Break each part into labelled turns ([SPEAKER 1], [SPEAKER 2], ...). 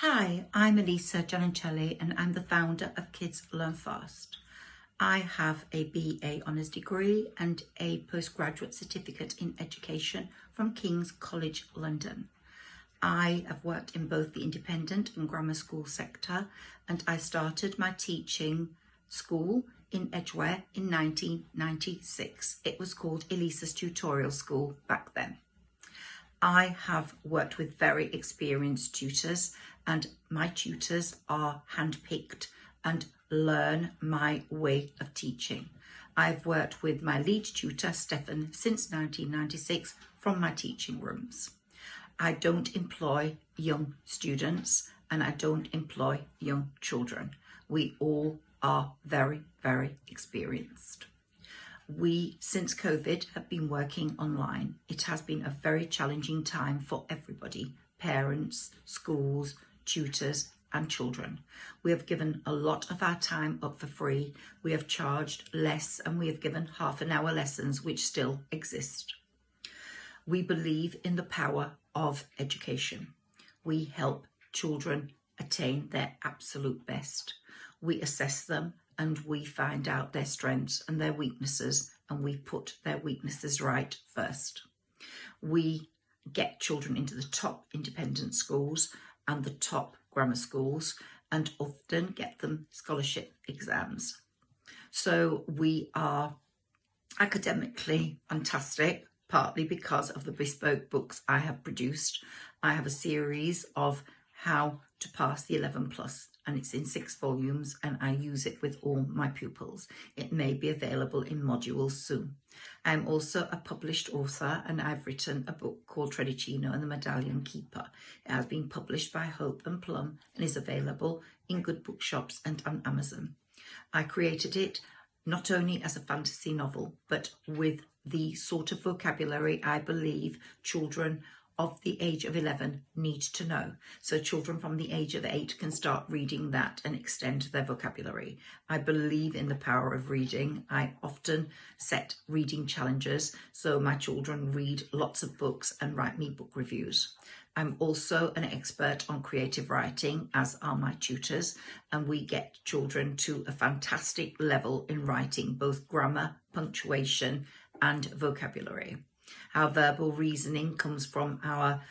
[SPEAKER 1] Hi, I'm Elisa Giannicelli and I'm the founder of Kids Learn Fast. I have a BA Honours degree and a postgraduate certificate in education from King's College London. I have worked in both the independent and grammar school sector, and I started my teaching school in Edgware in 1996. It was called Elisa's Tutorial School back then. I have worked with very experienced tutors, and my tutors are handpicked and learn my way of teaching. I've worked with my lead tutor, Stefan, since 1996 from my teaching rooms. I don't employ young students and I don't employ young children. We all are very, very experienced. We, since COVID, have been working online. It has been a very challenging time for everybody, parents, schools, tutors and children. We have given a lot of our time up for free. We have charged less and we have given half-an-hour lessons which still exist. We believe in the power of education. We help children attain their absolute best. We assess them and we find out their strengths and their weaknesses, and we put their weaknesses right first. We get children into the top independent schools and the top grammar schools, and often get them scholarship exams. So we are academically fantastic, partly because of the bespoke books I have produced. I have a series of how to pass the 11 plus, and it's in 6 volumes, and I use it with all my pupils. It may be available in modules soon. I'm also a published author, and I've written a book called Tredicino and the Medallion Keeper. It has been published by Hope and Plum and is available in good bookshops and on Amazon. I created it not only as a fantasy novel, but with the sort of vocabulary I believe children of the age of 11 need to know. So children from the age of 8 can start reading that and extend their vocabulary. I believe in the power of reading. I often set reading challenges so my children read lots of books and write me book reviews. I'm also an expert on creative writing, as are my tutors, and we get children to a fantastic level in writing, both grammar, punctuation and vocabulary. Our verbal reasoning comes from our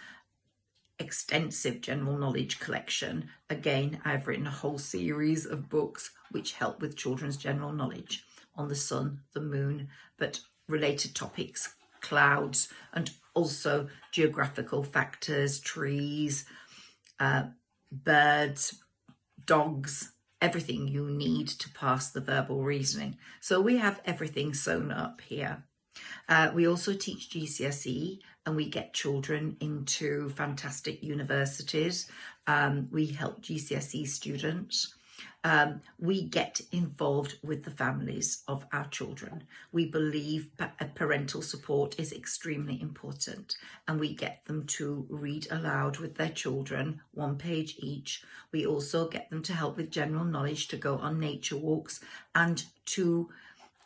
[SPEAKER 1] extensive general knowledge collection. Again, I've written a whole series of books which help with children's general knowledge on the sun, the moon, but related topics, clouds, and also geographical factors, trees, birds, dogs, everything you need to pass the verbal reasoning. So we have everything sewn up here. We also teach GCSE, and we get children into fantastic universities. We help GCSE students. We get involved with the families of our children. We believe parental support is extremely important, and we get them to read aloud with their children, 1 page each. We also get them to help with general knowledge, to go on nature walks and to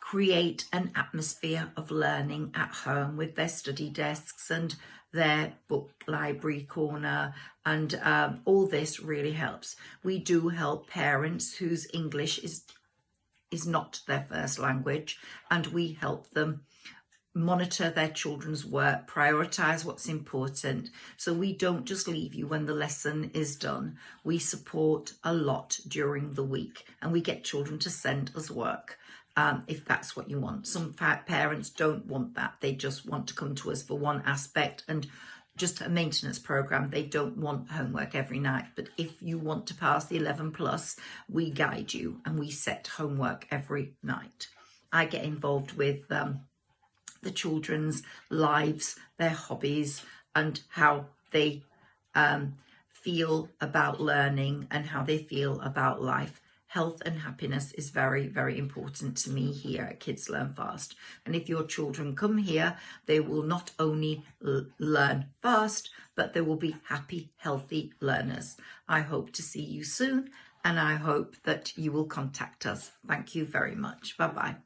[SPEAKER 1] create an atmosphere of learning at home with their study desks and their book library corner, and all this really helps. We do help parents whose English is not their first language, and we help them monitor their children's work, prioritize what's important. So we don't just leave you when the lesson is done. We support a lot during the week, and we get children to send us work. If that's what you want. Some parents don't want that. They just want to come to us for one aspect and just a maintenance program. They don't want homework every night. But if you want to pass the 11 plus, we guide you and we set homework every night. I get involved with the children's lives, their hobbies, and how they feel about learning and how they feel about life. Health and happiness is very, very important to me here at Kids Learn Fast. And if your children come here, they will not only learn fast, but they will be happy, healthy learners. I hope to see you soon, and I hope that you will contact us. Thank you very much. Bye-bye.